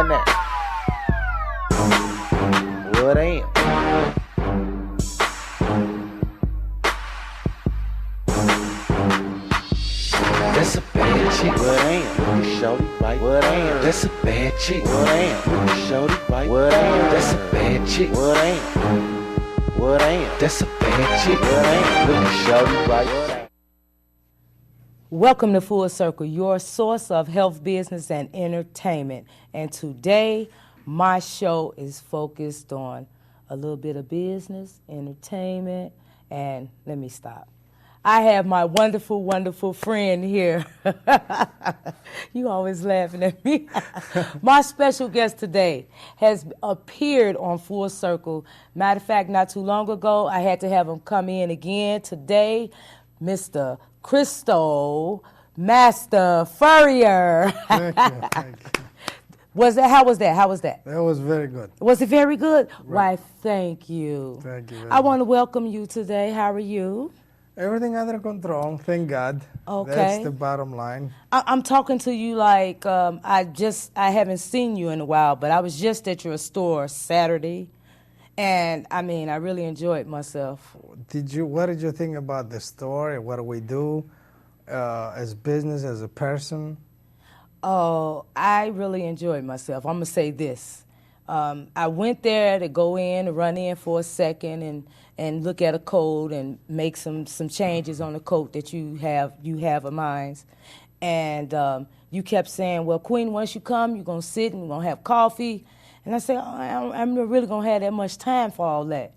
on that. Well, damn. That's a bad chick. Well, damn. You showed it right. Well, damn. That's a bad chick. Well, damn. You showed it right. Well, damn. That's a bad chick. Well, damn. Well, damn. That's a bad chick. Well, damn. You showed it right. Well, damn. Welcome to Full Circle, your source of health, business, and entertainment. And today, my show is focused on a little bit of business, entertainment, and let me stop. I have my wonderful, wonderful friend here. You always laughing at me. My special guest today has appeared on Full Circle. Matter of fact, not too long ago, I had to have him come in again. Today, Mr. Christos, Master Furrier. Thank you. How was that? That was very good. Was it very good? Right. Why, thank you. Thank you very I want to much. welcome you today. How are you? Everything under control, thank God. Okay. That's the bottom line. I'm talking to you like I haven't seen you in a while, but I was just at your store Saturday, and I mean, I really enjoyed myself. What did you think about the store? What do we do as business, as a person? Oh, I really enjoyed myself. I'm going to say this. I went there to go in, to run in for a second and look at a coat and make some changes on the coat that you have of mine. And you kept saying, well, Queen, once you come, you're going to sit and we're going to have coffee. And I said, oh, I'm not really going to have that much time for all that.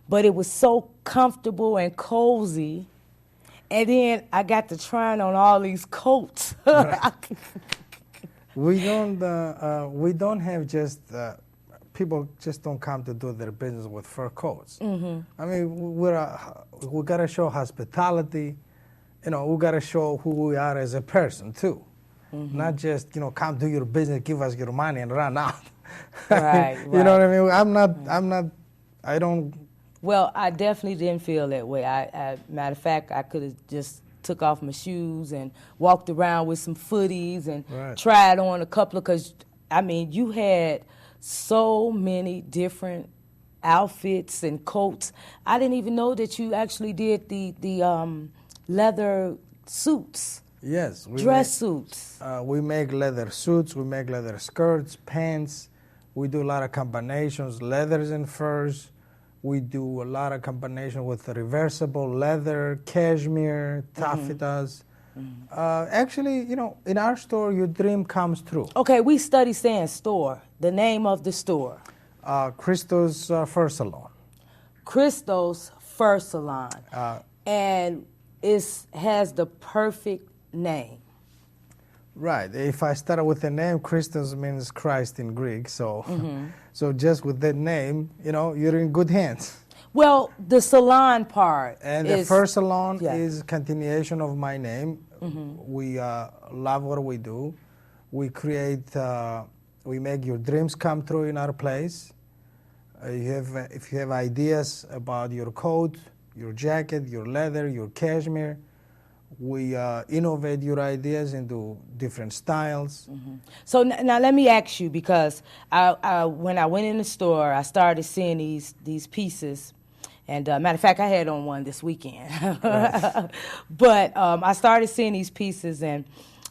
But it was so comfortable and cozy. And then I got to trying on all these coats. We don't have just people just don't come to do their business with fur coats. Mm-hmm. I mean, we gotta show hospitality. You know, we gotta show who we are as a person too, not just come do your business, give us your money, and run out. Right. You know what I mean? I don't. Well, I definitely didn't feel that way. Matter of fact, I could have just took off my shoes and walked around with some footies and tried on a couple of, because, I mean, you had so many different outfits and coats. I didn't even know that you actually did the leather suits. Yes. Dress suits. We make leather suits, we make leather skirts, pants. We do a lot of combinations, leathers and furs. We do a lot of combination with the reversible leather, cashmere, taffetas. Actually, in our store, your dream comes true. Okay, we study saying store. The name of the store. Christos Fur Salon. Christos Fur Salon. And it has the perfect name. Right. If I start with the name, Christos means Christ in Greek. So, so just with that name, you're in good hands. Well, the salon part. And the Fur Salon is continuation of my name. We love what we do. We create, we make your dreams come true in our place. If you have ideas about your coat, your jacket, your leather, your cashmere, we innovate your ideas into different styles. So now let me ask you, because when I went in the store, I started seeing these pieces. And matter of fact, I had on one this weekend. But I started seeing these pieces, and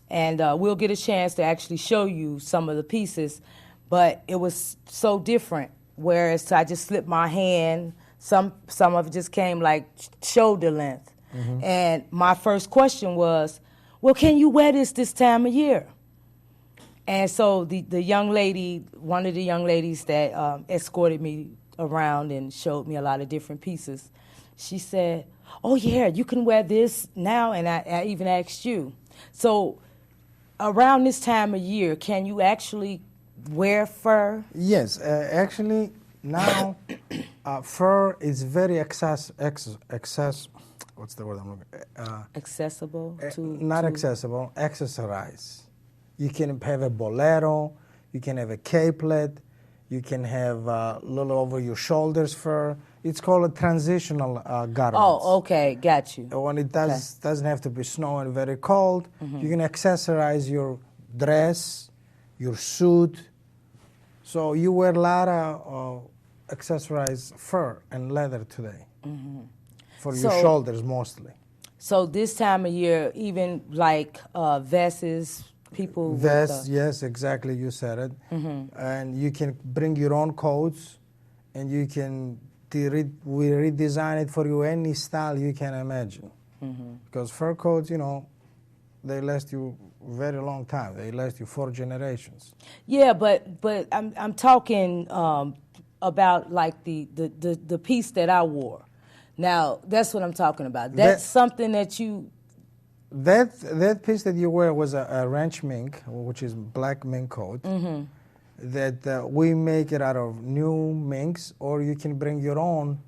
we'll get a chance to actually show you some of the pieces. But it was so different, whereas I just slipped my hand. Some of it just came like shoulder length. And my first question was, well, can you wear this time of year? And so the young lady, one of the young ladies that escorted me around and showed me a lot of different pieces, she said, oh, yeah, you can wear this now. And I even asked you. So around this time of year, can you actually wear fur? Yes, actually now fur is very what's the word I'm looking? Accessible accessible, accessorize. You can have a bolero, you can have a capelet, you can have a little over your shoulders fur. It's called a transitional garment. Oh, okay, got you. When it doesn't have to be snow and very cold, you can accessorize your dress, your suit, So you wear a lot of accessorized fur and leather today. For your shoulders mostly. So this time of year, even like vests, people. Vests, yes, exactly. You said it. And you can bring your own coats, and you can we redesign it for you any style you can imagine. Because fur coats, they last you very long time. They last you 4 generations. Yeah, but I'm talking about like the piece that I wore. Now that's what I'm talking about. That's something that you. That piece that you wear was a ranch mink, which is black mink coat. That we make it out of new minks, or you can bring your own,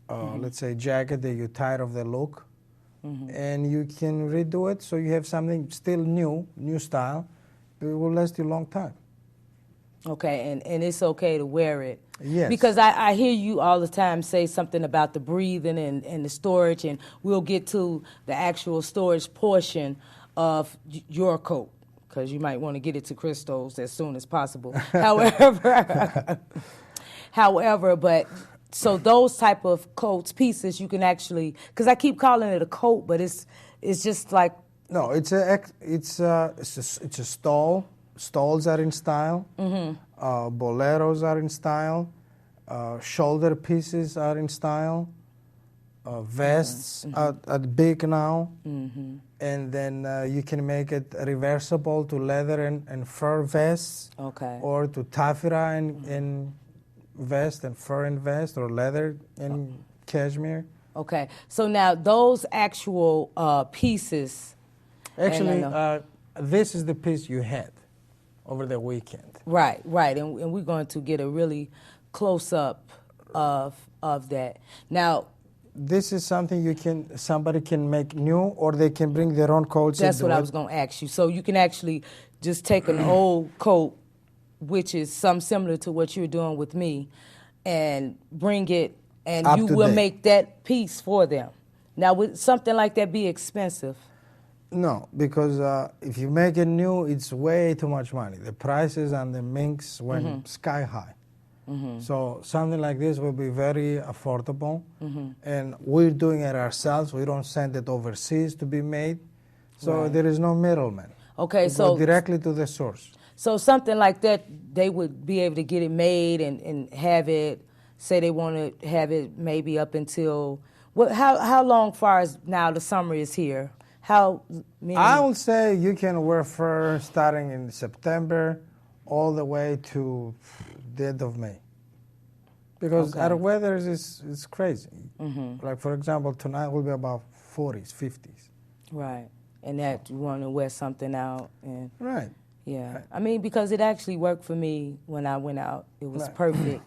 let's say, jacket that you're tired of the look, and you can redo it so you have something still new style. It will last you a long time. Okay, and it's okay to wear it. Yes. Because I hear you all the time say something about the breathing and the storage, and we'll get to the actual storage portion of your coat, because you might want to get it to Christos as soon as possible. However, but so those type of coats, pieces, you can actually, because I keep calling it a coat, but it's just like. No, it's a stole. Stoles are in style. Boleros are in style. Shoulder pieces are in style. Vests are big now. And then you can make it reversible to leather and fur vests. Okay. Or to taffeta and vest and fur and vest, or leather and cashmere. Okay. So now those actual pieces. Actually, this is the piece you had over the weekend. Right. And we're going to get a really close-up of that. Now, this is something somebody can make new, or they can bring their own coats. That's what I was going to ask you. So you can actually just take an old coat, which is some similar to what you're doing with me, and bring it, and you will make that piece for them. Now, would something like that be expensive? No, because if you make it new, it's way too much money. The prices on the minks went sky high. So something like this will be very affordable. And we're doing it ourselves. We don't send it overseas to be made. So there is no middleman. Okay, so go directly to the source. So something like that, they would be able to get it made and have it, say they want to have it maybe up until, how long far as now the summer is here? How many? I would say you can wear fur starting in September all the way to the end of May. Because our weather is crazy. Like, for example, tonight will be about 40s, 50s. Right. And that you want to wear something out. And right. Yeah. Right. I mean, because it actually worked for me when I went out. It was perfect.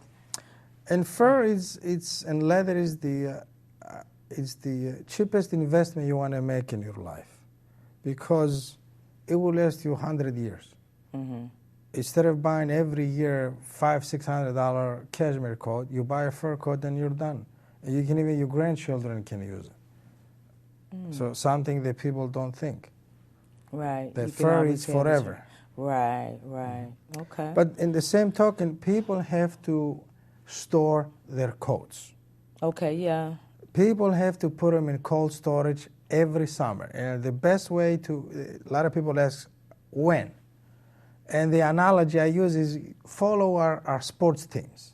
And fur and leather is the cheapest investment you want to make in your life, because it will last you 100 years. Instead of buying every year $500-600 cashmere coat, you buy a fur coat and you're done. And even your grandchildren can use it. So something that people don't think. Right. That fur is forever. Right. Okay. But in the same token, people have to store their coats. Okay, yeah. People have to put them in cold storage every summer. And the best way a lot of people ask, when? And the analogy I use is follow our sports teams.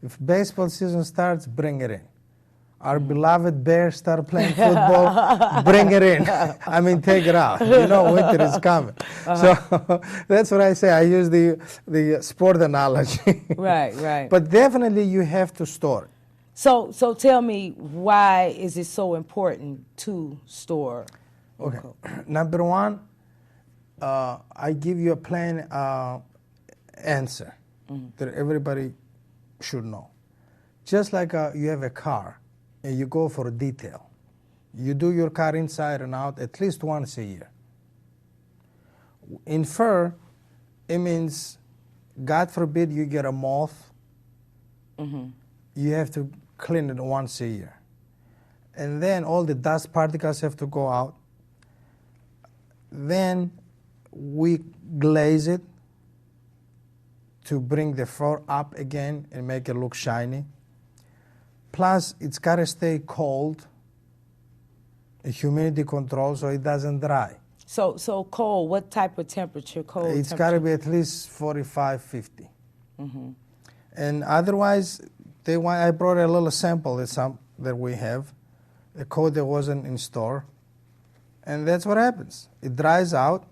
If baseball season starts, bring it in. Our beloved Bears start playing football, bring it in. I mean, take it out. Winter is coming. So that's what I say. I use the sport analogy. Right. But definitely you have to store it. So tell me, why is it so important to store? Okay. Number one, I give you a plain answer that everybody should know. Just like you have a car and you go for a detail. You do your car inside and out at least once a year. In fur, it means, God forbid you get a moth, you have to clean it once a year. And then all the dust particles have to go out. Then we glaze it to bring the fur up again and make it look shiny. Plus, it's got to stay cold, humidity control, so it doesn't dry. So cold, what type of temperature? Cold It's got to be at least 45, 50. And otherwise, I brought a little sample that we have, a coat that wasn't in store. And that's what happens. It dries out,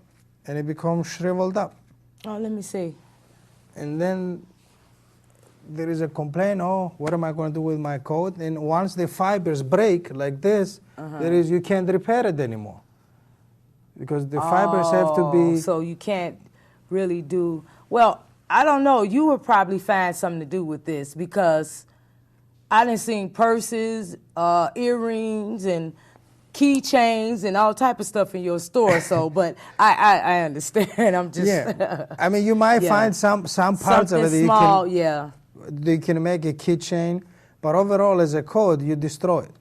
and it becomes shriveled up. Oh, let me see. And then there is a complaint, oh, what am I going to do with my coat? And once the fibers break like this, you can't repair it anymore. Because the fibers have to be... So you can't really do... Well, I don't know. You would probably find something to do with this because I done seen purses, earrings, and keychains and all type of stuff in your store. So, but I understand. I'm just... Yeah. I mean, you might find some parts something of it that small, you can make a keychain, but overall as a coat, you destroy it.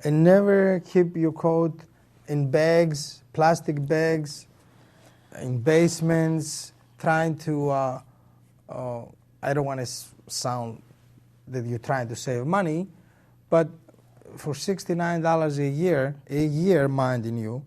And never keep your coat in bags, plastic bags, in basements, trying to, I don't want to sound that you're trying to save money, but for $69 a year, minding you,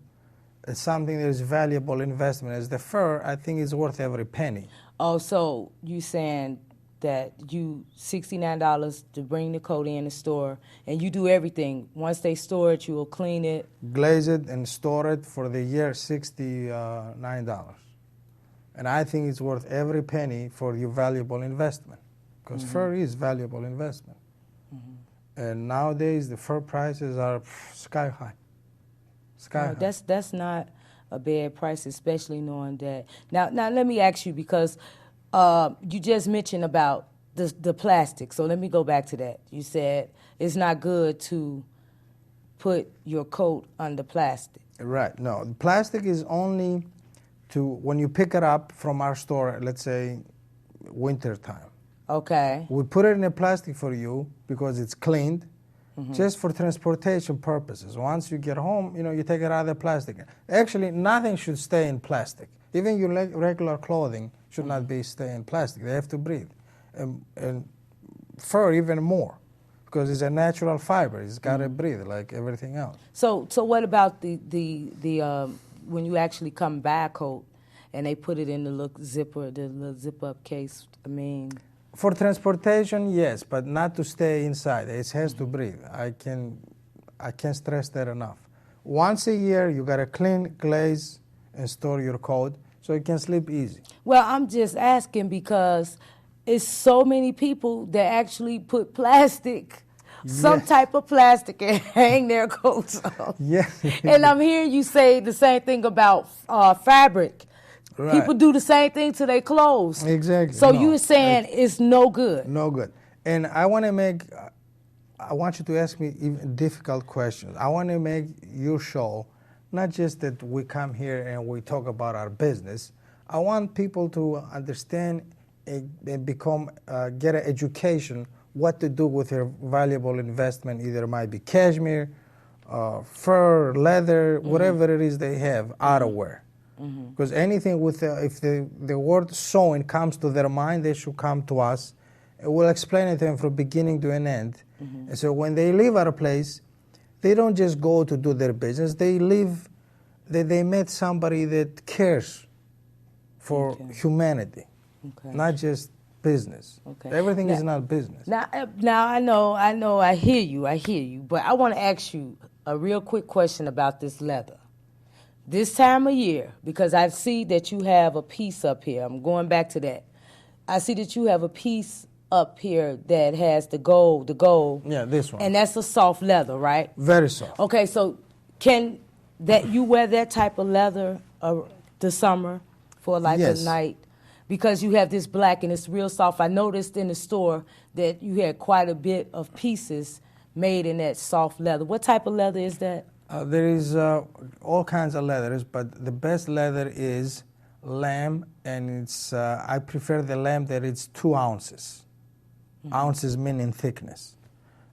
it's something that is valuable investment. As the fur, I think is worth every penny. Oh, so you saying that you $69 to bring the coat in the store, and you do everything. Once they store it, you will clean it, glaze it, and store it for the year. $69, and I think it's worth every penny for your valuable investment, because fur is valuable investment. And nowadays the fur prices are sky high. Sky high. That's not a bad price, especially knowing that. Now let me ask you, because you just mentioned about the plastic, so let me go back to that. You said it's not good to put your coat under plastic. Right. No, the plastic is only when you pick it up from our store, let's say winter time. Okay. We put it in a plastic for you because it's cleaned, just for transportation purposes. Once you get home, you take it out of the plastic. Actually, nothing should stay in plastic. Even your regular clothing should not stay in plastic. They have to breathe. And fur even more, because it's a natural fiber. It's got to breathe like everything else. So what about the when you actually come buy a coat and they put it in the little zip-up case? I mean, for transportation, yes, but not to stay inside. It has to breathe. I can't stress that enough. Once a year, you got to clean, glaze, and store your coat so you can sleep easy. Well, I'm just asking because it's so many people that actually put plastic, some type of plastic, and hang their coats on. Yeah. And I'm hearing you say the same thing about fabric. Right. People do the same thing to their clothes. Exactly. So you're saying it's no good. No good. And I want you to ask me even difficult questions. I want to make your show not just that we come here and we talk about our business. I want people to understand and get an education what to do with their valuable investment. Either it might be cashmere, fur, leather, whatever it is they have, outerwear. Because anything if the word sewing comes to their mind, they should come to us. And we'll explain it to them from beginning to an end. And so when they leave our place, they don't just go to do their business. They leave, they met somebody that cares for humanity, not just business. Everything is not business. Now I know, I hear you, but I want to ask you a real quick question about this leather. This time of year, because I see that you have a piece up here. I'm going back to that. I see that you have a piece up here that has the gold. Yeah, this one. And that's a soft leather, right? Very soft. Okay, so can you wear that type of leather the summer for like a night? Because you have this black and it's real soft. I noticed in the store that you had quite a bit of pieces made in that soft leather. What type of leather is that? There is all kinds of leathers, but the best leather is lamb, and it's I prefer the lamb that it's 2 ounces. Ounces meaning thickness.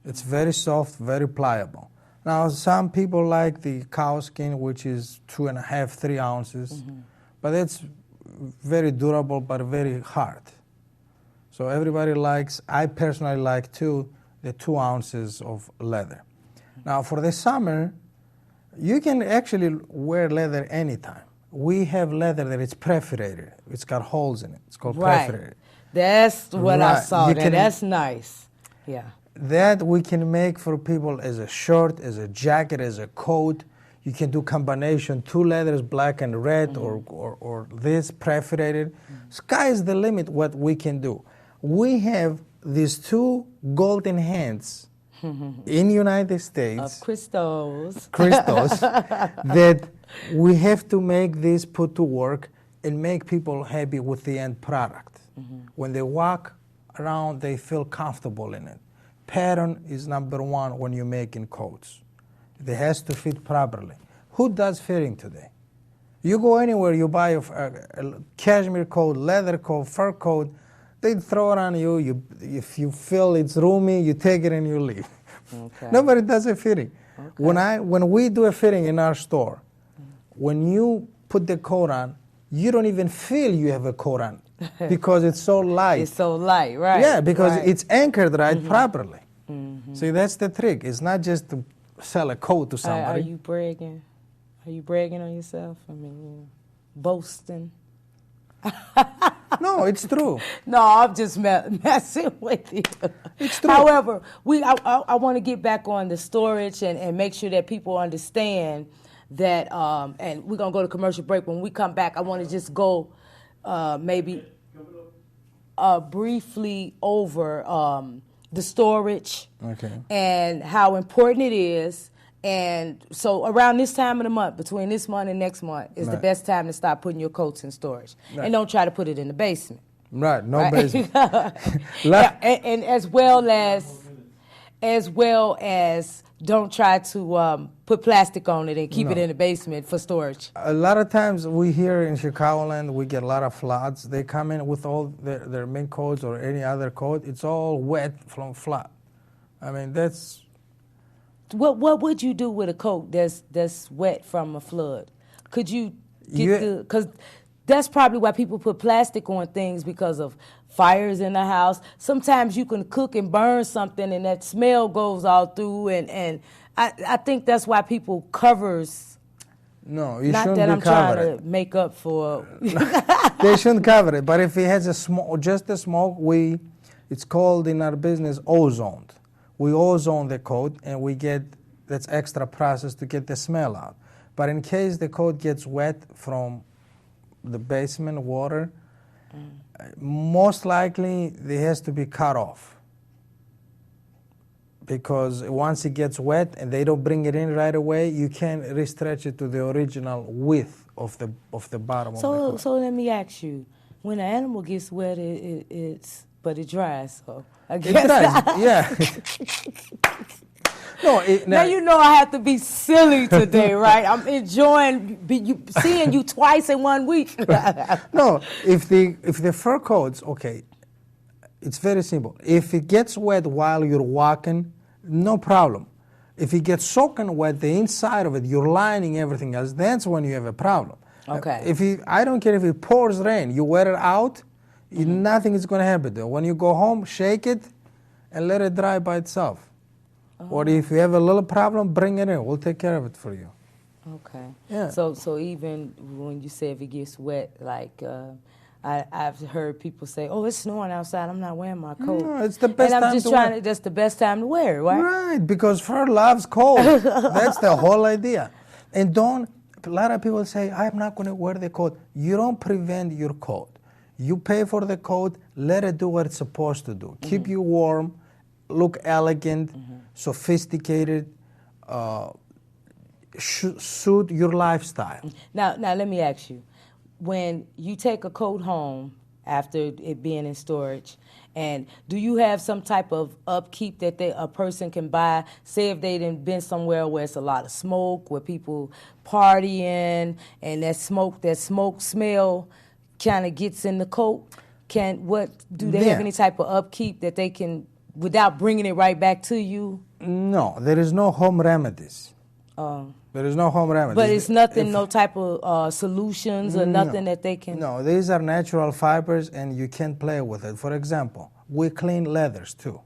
It's very soft, very pliable. Now, some people like the cow skin, which is 2.5, 3 ounces, but it's very durable but very hard. So everybody likes, I personally like too, the 2 ounces of leather. Now for the summer, you can actually wear leather anytime. We have leather that is perforated. It's got holes in it. It's called perforated. That's what I saw. You can- That's nice. Yeah. That we can make for people as a shirt, as a jacket, as a coat. You can do combination, 2 leathers, black and red, or this perforated. Sky is the limit what we can do. We have these 2 golden hands in United States. Of Christos. Christos, that we have to make this put to work and make people happy with the end product. When they walk around, they feel comfortable in it. Pattern is number 1 when you're making coats. It has to fit properly. Who does fitting today? You go anywhere, you buy a cashmere coat, leather coat, fur coat, they throw it on you. If you feel it's roomy, you take it and you leave. Okay. Nobody does a fitting. Okay. When we do a fitting in our store, when you put the coat on, you don't even feel you have a coat on because it's so light. It's so light, right? Yeah, because right. it's anchored right properly. See, that's the trick. It's not just to sell a coat to somebody. Are you bragging? Are you bragging on yourself? I mean, boasting? No, it's true. No, I'm just messing with you. It's true. However, I want to get back on the storage and make sure that people understand that, and we're going to go to commercial break. When we come back, I want to just go maybe briefly over the storage and how important it is. And so around this time of the month, between this month and next month, is the best time to start putting your coats in storage. And don't try to put it in the basement. Right, no basement. and as well as don't try to put plastic on it and keep it in the basement for storage. A lot of times we here in Chicagoland, we get a lot of floods. They come in with all their mink coats or any other coat. It's all wet from flood. I mean, that's... What would you do with a coat that's wet from a flood? Could you get because that's probably why people put plastic on things, because of fires in the house. Sometimes you can cook and burn something and that smell goes all through, and I think that's why people covers. No, you not shouldn't that be I'm trying covered. to make up for. They shouldn't cover it, but if it has just a smoke, it's called in our business ozoned. We ozone the coat, and we get that's extra process to get the smell out. But in case the coat gets wet from the basement water, most likely it has to be cut off. Because once it gets wet and they don't bring it in right away, you can't restretch it to the original width of the bottom of the coat. So let me ask you, when an animal gets wet, but it dries, so I guess. It dries, yeah. No, now you know I have to be silly today, right? I'm enjoying seeing you twice in 1 week. No, if the fur coats, okay, it's very simple. If it gets wet while you're walking, no problem. If it gets soaking wet, the inside of it, you're lining everything else, that's when you have a problem. Okay. I don't care if it pours rain, you wear it out, nothing is going to happen though. When you go home, shake it and let it dry by itself. Or if you have a little problem, bring it in. We'll take care of it for you. Okay. Yeah. So even when you say if it gets wet, like I've heard people say, "Oh, it's snowing outside. I'm not wearing my coat." No, it's the best and I'm time just to trying wear. that's the best time to wear it, right? Right, because fur loves cold. That's the whole idea. And a lot of people say, I'm not going to wear the coat. You don't prevent your coat. You pay for the coat, let it do what it's supposed to do. Keep you warm, look elegant, sophisticated, suit your lifestyle. Now let me ask you, when you take a coat home after it being in storage, and do you have some type of upkeep that a person can buy? Say if they done been somewhere where it's a lot of smoke, where people partying, and that smoke smell kind of gets in the coat. Do they have any type of upkeep that they can, without bringing it right back to you? No, there is no home remedies. There is no home remedy. But it's nothing, no type of solutions or nothing that they can... No, these are natural fibers and you can't play with it. For example, we clean leathers too.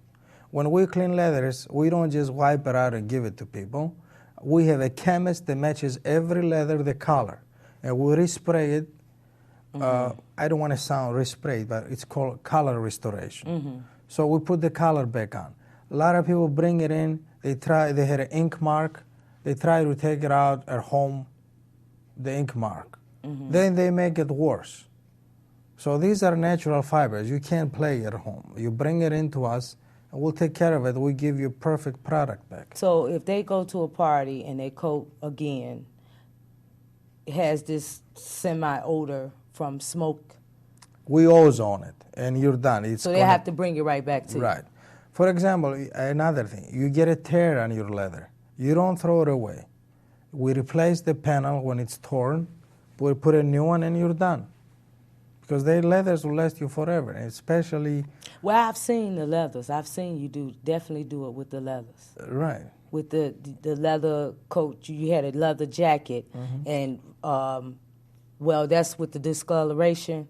When we clean leathers, we don't just wipe it out and give it to people. We have a chemist that matches every leather the color. And we respray it. I don't want to sound respray, but it's called color restoration. So we put the color back on. A lot of people bring it in, they had an ink mark, they try to take it out at home, the ink mark. Then they make it worse. So these are natural fibers. You can't play at home. You bring it into us, and we'll take care of it. We give you perfect product back. So if they go to a party and they coat again, it has this semi-odor from smoke. We ozone it, and you're done. So they have to bring it right back to you. Right. For example, another thing, you get a tear on your leather. You don't throw it away. We replace the panel when it's torn. We put a new one, and you're done. Because the leathers will last you forever, especially... Well, I've seen the leathers. I've seen you definitely do it with the leathers. Right. With the leather coat. You had a leather jacket, and, well, that's with the discoloration.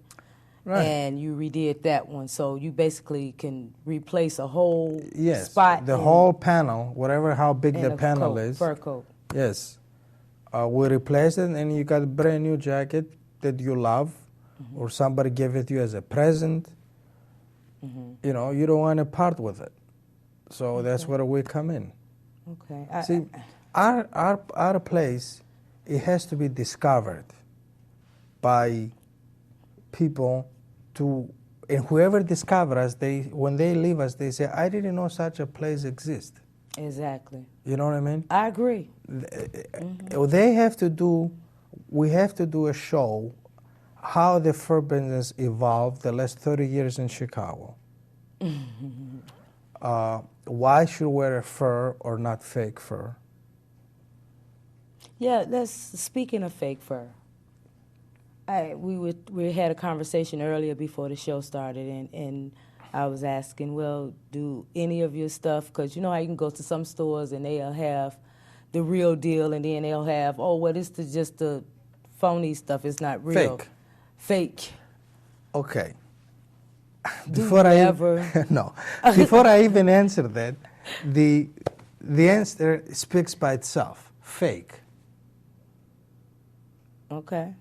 Right. And you redid that one, so you basically can replace a whole spot. The whole panel, whatever how big the panel is. Fur coat. Yes. We replace it, and you got a brand new jacket that you love, or somebody gave it to you as a present. You know, you don't want to part with it. So that's where we come in. Okay. See, our place, it has to be discovered by people and whoever discovers us, when they leave us, they say, I didn't know such a place exists. Exactly. You know what I mean? I agree. We have to do a show how the fur business evolved the last 30 years in Chicago. Why should we wear a fur or not fake fur? Yeah, speaking of fake fur, we had a conversation earlier before the show started, and I was asking, well, do any of your stuff, because you know how you can go to some stores and they'll have the real deal, and then they'll have, just the phony stuff, it's not real. Fake. Okay. Before I even answer that, the answer speaks by itself. Fake. Okay.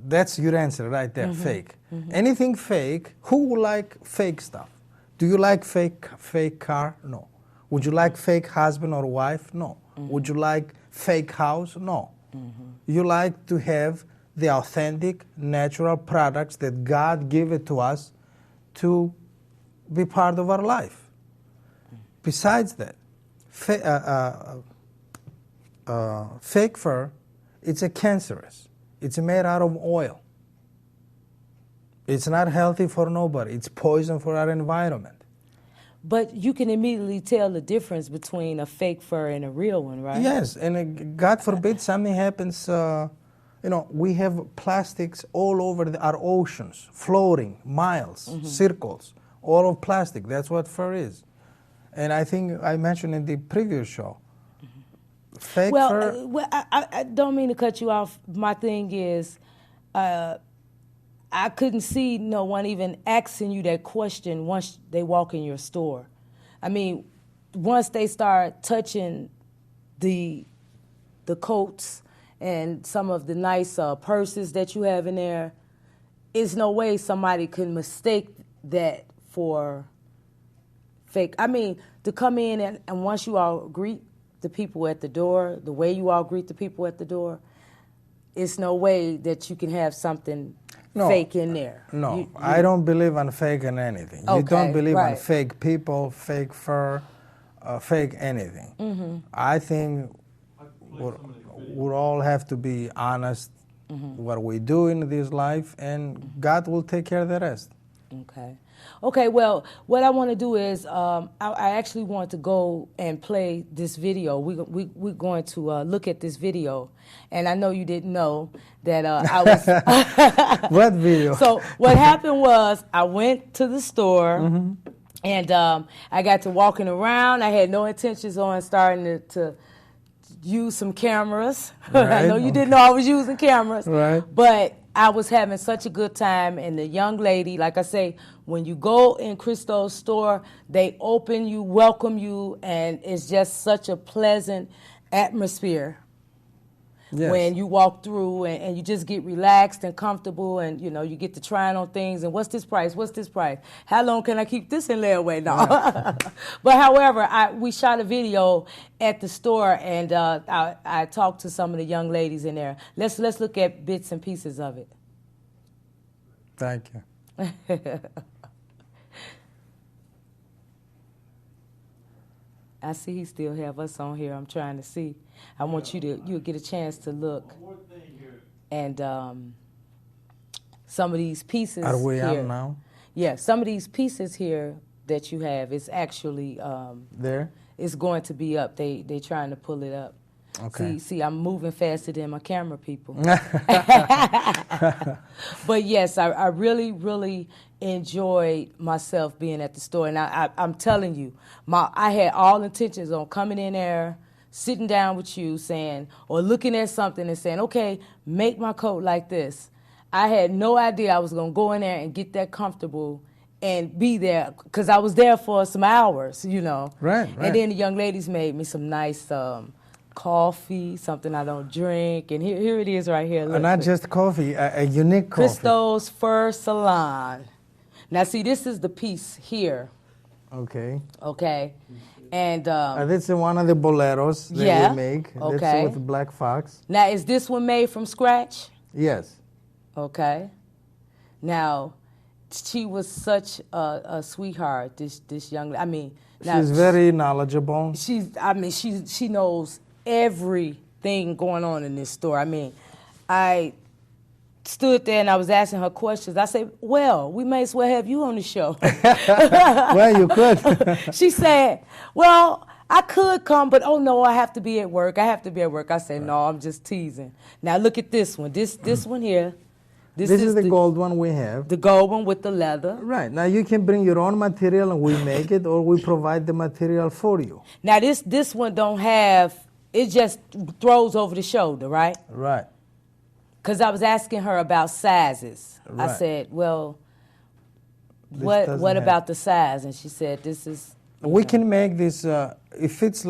That's your answer right there, fake. Anything fake, who would like fake stuff? Do you like fake car? No. Would you like fake husband or wife? No. Would you like fake house? No. You like to have the authentic, natural products that God gave it to us to be part of our life. Besides that, fake fur, it's a cancerous. It's made out of oil. It's not healthy for nobody. It's poison for our environment. But you can immediately tell the difference between a fake fur and a real one, right? Yes, and God forbid something happens. We have plastics all over our oceans, floating, miles, circles, all of plastic. That's what fur is. And I think I mentioned in the previous show, fake fur... Well, I don't mean to cut you off. My thing is, I couldn't see no one even asking you that question once they walk in your store. I mean, once they start touching the coats and some of the nice purses that you have in there, there's no way somebody could mistake that for fake. I mean, to come in and once you all greet the people at the door, the way you all greet the people at the door, it's no way that you can have something fake in there. No, I don't believe on faking anything. You don't believe on fake people, fake fur, fake anything. I think we all have to be honest what we do in this life, and God will take care of the rest. Okay, well, what I want to do is I actually want to go and play this video. We're going to look at this video, and I know you didn't know that I was... What video? So what happened was I went to the store, and I got to walking around. I had no intentions on starting to use some cameras. Right, I know you didn't know I was using cameras. Right. But I was having such a good time, and the young lady, like I say, when you go in Christos' store, they open you, welcome you, and it's just such a pleasant atmosphere. Yes. When you walk through and you just get relaxed and comfortable, and you know you get to trying on things, and what's this price? What's this price? How long can I keep this in layaway? No. But however, we shot a video at the store, and I talked to some of the young ladies in there. Let's look at bits and pieces of it. Thank you. I see he still have us on here. I'm trying to see. I want you'll get a chance to look. And some of these pieces Are we here, on now? Yeah, some of these pieces here that you have is actually There? it's going to be up. They trying to pull it up. Okay. See, I'm moving faster than my camera people. But yes, I really, really enjoyed myself being at the store. And I'm telling you, I had all intentions on coming in there, sitting down with you, saying, or looking at something and saying, okay, make my coat like this. I had no idea I was going to go in there and get that comfortable and be there, because I was there for some hours, you know. Right. And then the young ladies made me some nice coffee, something I don't drink, and here it is right here. Look, Not just coffee, a unique coffee. Christos Fur Salon. Now see, this is the piece here. Okay. Okay, and That's one of the boleros that yeah, we make. okay. That's with Black Fox. now is this one made from scratch? Yes. Okay. Now, she was such a sweetheart. This young, I mean, now, She's very knowledgeable. she knows everything going on in this store. I mean, I stood there and I was asking her questions. I said, well, we may as well have you on the show. Well, you could. She said, well, I could come, but oh no, I have to be at work. I said, no, I'm just teasing. Now look at this one. This one here. This is the gold one we have. The gold one with the leather. Right. Now you can bring your own material and we make it, or we provide the material for you. Now this one don't have, it just throws over the shoulder, right? Right. Because I was asking her about sizes. Right. I said, well, This what doesn't about have- the size? And she said, this is... We can make this, it fits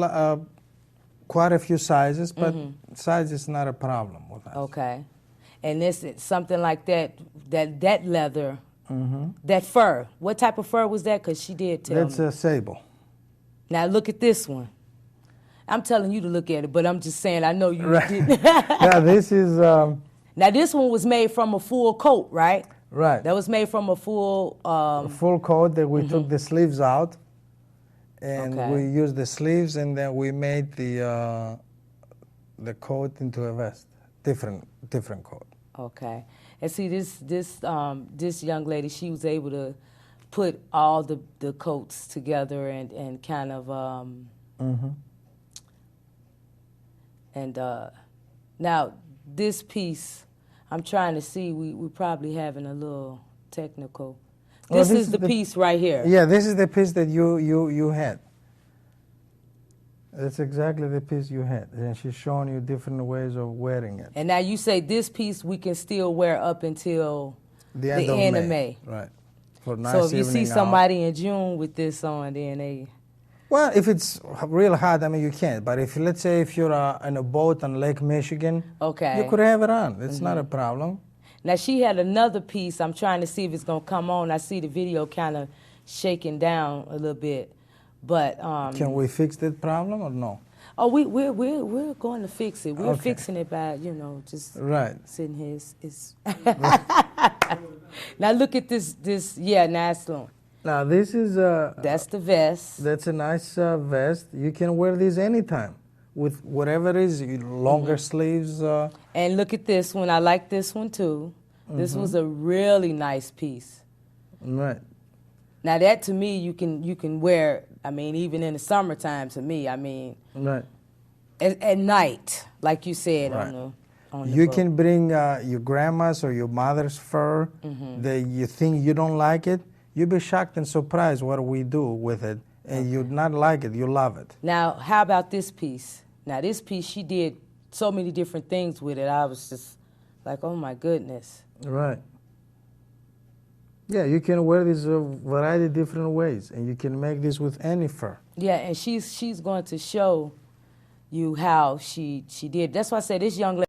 quite a few sizes, but size is not a problem with us. Okay. And this is something like that leather, that fur. What type of fur was that? Because she did tell That's me. a sable. Now look at this one. I'm telling you to look at it, but I'm just saying I know you Right. didn't. Yeah, this is... Now this one was made from a full coat, right? Right. That was made from a full... full coat that we took the sleeves out, and Okay. we used the sleeves, and then we made the coat into a vest, different coat. Okay. And see, this young lady, she was able to put all the coats together and kind of... And now this piece, I'm trying to see, we're probably having a little technical. This is the piece right here. Yeah, this is the piece that you had. That's exactly the piece you had, and she's showing you different ways of wearing it. And now you say this piece we can still wear up until The end of May. Right. For nice So if you see evening out. somebody in June with this on, then they... Well, if it's real hot, I mean, you can't. But if, let's say, if you're on a boat on Lake Michigan, Okay. you could have it on. It's not a problem. Now she had another piece. I'm trying to see if it's gonna come on. I see the video kind of shaking down a little bit, but Can we fix that problem or no? oh, we're going to fix it. We're Okay. fixing it by just Right. sitting here. It's now look at this. Yeah, nice one. Now this is That's the vest. that's a nice vest. You can wear this anytime with whatever it is, longer sleeves. And look at this one. I like this one too. This was a really nice piece. Right. Now that to me you can wear. I mean, even in the summertime, to me, I mean, Right. at night, like you said Right. on the You book. can bring your grandma's or your mother's fur that you think you don't like it. You'll be shocked and surprised what we do with it, and you'd not like it. You love it. Now, how about this piece? Now this piece, she did so many different things with it. I was just like, oh my goodness. Right. Yeah, you can wear this a variety of different ways, and you can make this with any fur. Yeah, and she's going to show you how she did. That's why I said this young lady